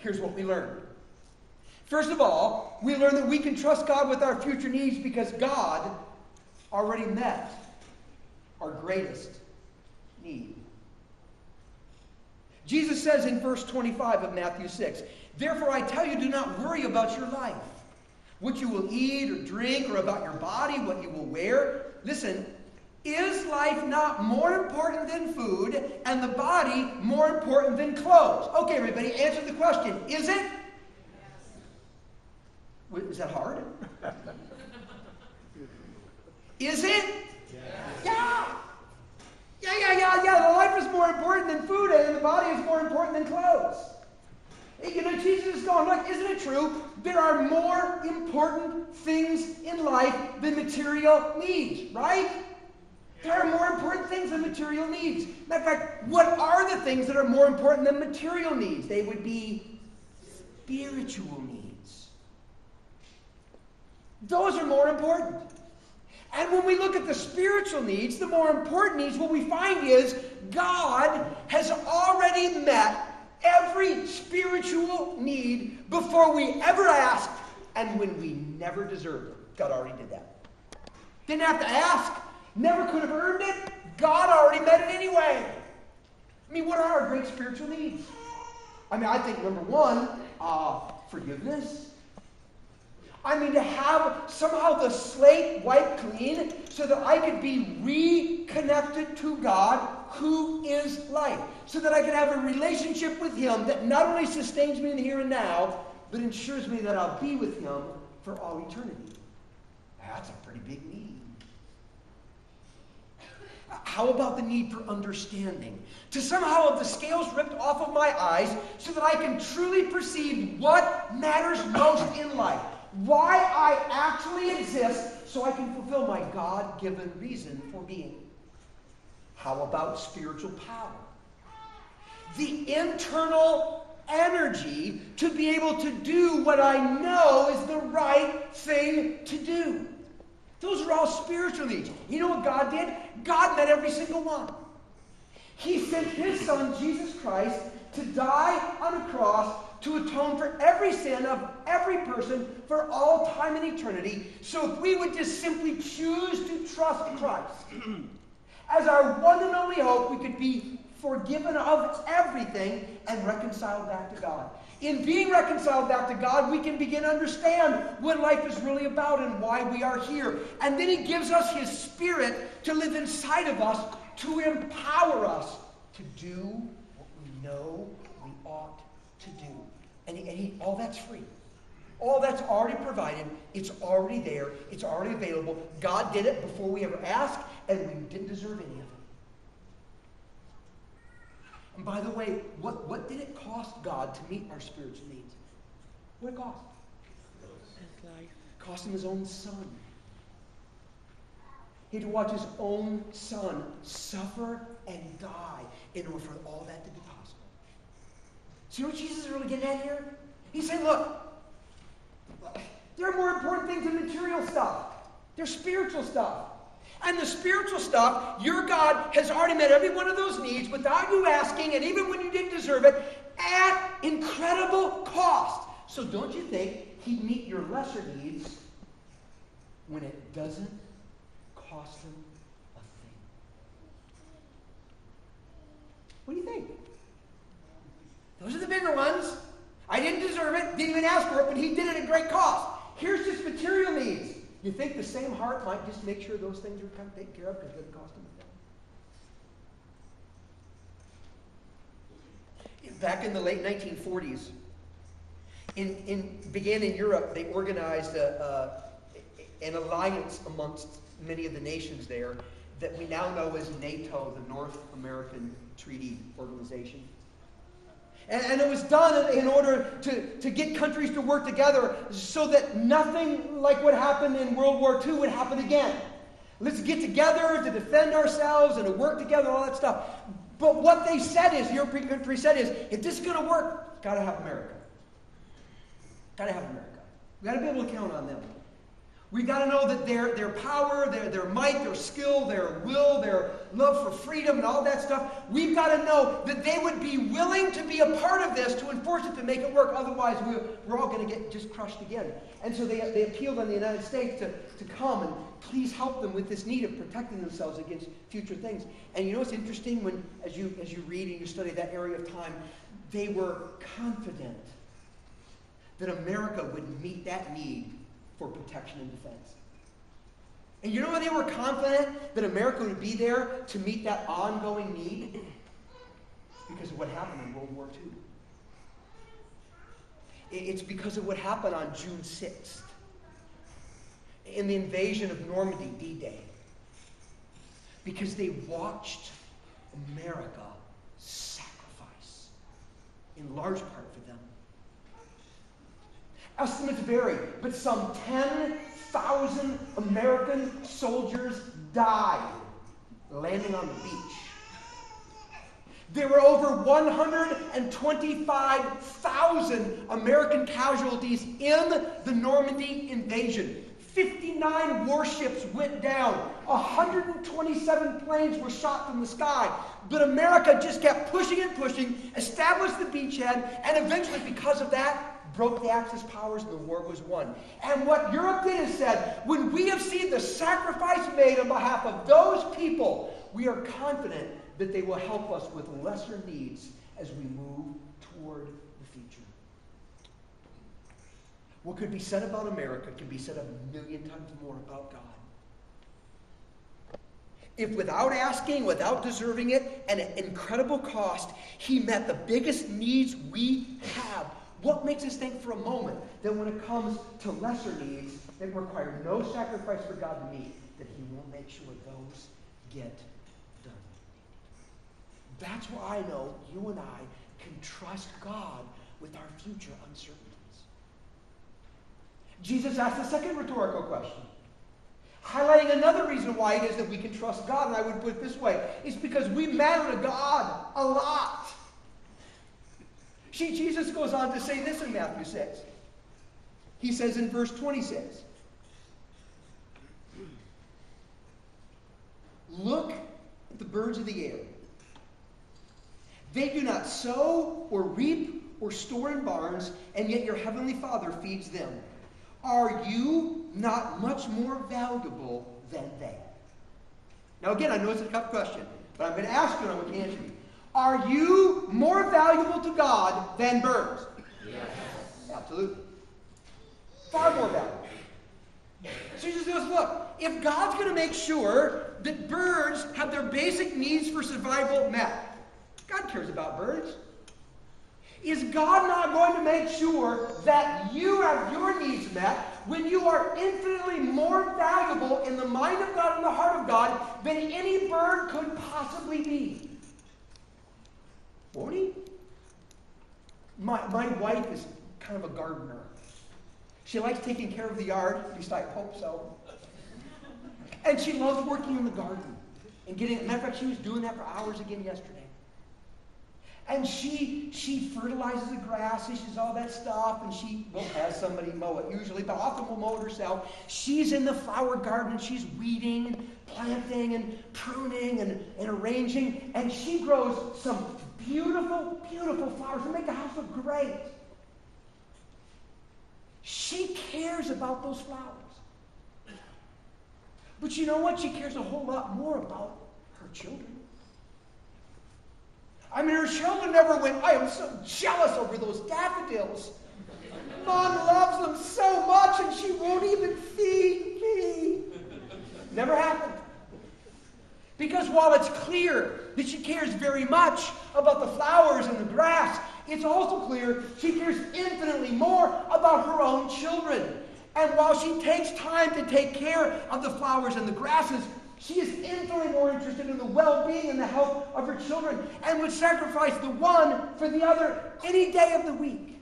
Here's what we learn. First of all, we learn that we can trust God with our future needs because God already met our greatest need. Jesus says in verse 25 of Matthew 6, "Therefore I tell you, do not worry about your life, what you will eat or drink, or about your body, what you will wear." Listen, is life not more important than food, and the body more important than clothes? Okay, everybody, answer the question. Is it? Yes. Is that hard? Is it? Yes. Yeah. The life is more important than food, and the body is more important than clothes. You know, Jesus is going, look, isn't it true? There are more important things in life than material needs, right? There are more important things than material needs. Matter of fact, what are the things that are more important than material needs? They would be spiritual needs. Those are more important. And when we look at the spiritual needs, the more important needs, what we find is God has already met every spiritual need before we ever asked, and when we never deserved it. God already did that. Didn't have to ask. Never could have earned it. God already met it anyway. I mean, what are our great spiritual needs? I mean, I think number one, forgiveness. I mean, to have somehow the slate wiped clean so that I could be reconnected to God, who is life. So that I could have a relationship with Him that not only sustains me in the here and now, but ensures me that I'll be with Him for all eternity. That's a pretty big need. How about the need for understanding? To somehow have the scales ripped off of my eyes so that I can truly perceive what matters most in life. Why I actually exist so I can fulfill my God-given reason for being. How about spiritual power? The internal energy to be able to do what I know is the right thing to do. Those are all spiritual needs. You know what God did? God met every single one. He sent His Son, Jesus Christ, to die on a cross to atone for every sin of every person for all time and eternity. So if we would just simply choose to trust Christ as our one and only hope, we could be forgiven of everything and reconciled back to God. In being reconciled back to God, we can begin to understand what life is really about and why we are here. And then He gives us His Spirit to live inside of us, to empower us to do what we know we ought to do. And all that's free. All that's already provided. It's already there. It's already available. God did it before we ever asked, and we didn't deserve any of it. And by the way, what did it cost God to meet our spiritual needs? What did it cost? His life. It cost Him His own Son. He had to watch His own Son suffer and die in order for all that to be possible. See what Jesus is really getting at here? He's saying, look, there are more important things than material stuff. There's spiritual stuff. And the spiritual stuff, your God has already met every one of those needs without you asking, and even when you didn't deserve it, at incredible cost. So don't you think He'd meet your lesser needs when it doesn't cost Him a thing? What do you think? Those are the bigger ones. I didn't deserve it, didn't even ask for it, but He did it at great cost. Here's just material needs. You think the same heart might just make sure those things are kind of taken care of because it doesn't cost Him a thing? Back in the late 1940s, began in Europe, they organized an alliance amongst many of the nations there that we now know as NATO, the North American Treaty Organization. And it was done in order to get countries to work together so that nothing like what happened in World War II would happen again. Let's get together to defend ourselves and to work together, all that stuff. But what they said is, the European country said is, if this is going to work, got to have America. Got to have America. We've got to be able to count on them. We've got to know that their power, their might, their skill, their will, their love for freedom and all that stuff, we've got to know that they would be willing to be a part of this, to enforce it, to make it work. Otherwise, we're all going to get just crushed again. And so they appealed on the United States to come and please help them with this need of protecting themselves against future things. And you know what's interesting? When as you read and you study that area of time, they were confident that America would meet that need for protection and defense. And you know why they were confident that America would be there to meet that ongoing need? Because of what happened in World War II. It's because of what happened on June 6th in the invasion of Normandy, D-Day. Because they watched America sacrifice, in large part for them. Estimates vary, but some 10,000 American soldiers died landing on the beach. There were over 125,000 American casualties in the Normandy invasion. 59 warships went down. 127 planes were shot from the sky. But America just kept pushing and pushing, established the beachhead, and eventually, because of that, broke the Axis powers and the war was won. And what Europe did is said, when we have seen the sacrifice made on behalf of those people, we are confident that they will help us with lesser needs as we move toward the future. What could be said about America can be said a million times more about God. If without asking, without deserving it, and at incredible cost, he met the biggest needs we have, what makes us think for a moment that when it comes to lesser needs that require no sacrifice for God to meet, that he will make sure those get done? That's why I know you and I can trust God with our future uncertainties. Jesus asked the second rhetorical question, highlighting another reason why it is that we can trust God, and I would put it this way, it's because we matter to God a lot. See, Jesus goes on to say this in Matthew 6. He says in verse 26, look at the birds of the air. They do not sow or reap or store in barns, and yet your heavenly Father feeds them. Are you not much more valuable than they? Now again, I know it's a tough question, but I'm going to ask you and I want you to answer me. Are you more valuable to God than birds? Yes. Absolutely. Far more valuable. So Jesus goes, look, if God's going to make sure that birds have their basic needs for survival met, God cares about birds. Is God not going to make sure that you have your needs met when you are infinitely more valuable in the mind of God and the heart of God than any bird could possibly be? Won't he? My wife is kind of a gardener. She likes taking care of the yard, at least I hope so. And she loves working in the garden. And matter of fact, she was doing that for hours again yesterday. And she fertilizes the grass, and she does all that stuff, and she has somebody mow it usually, but often will mow it herself. She's in the flower garden, she's weeding, and planting, and pruning, and arranging, and she grows some beautiful, beautiful flowers that make the house look great. She cares about those flowers. But you know what? She cares a whole lot more about her children. I mean, her children never went, I am so jealous over those daffodils. Mom loves them so much and she won't even feed me. Never happened. Because while it's clear that she cares very much about the flowers and the grass, it's also clear she cares infinitely more about her own children. And while she takes time to take care of the flowers and the grasses, she is infinitely more interested in the well-being and the health of her children and would sacrifice the one for the other any day of the week.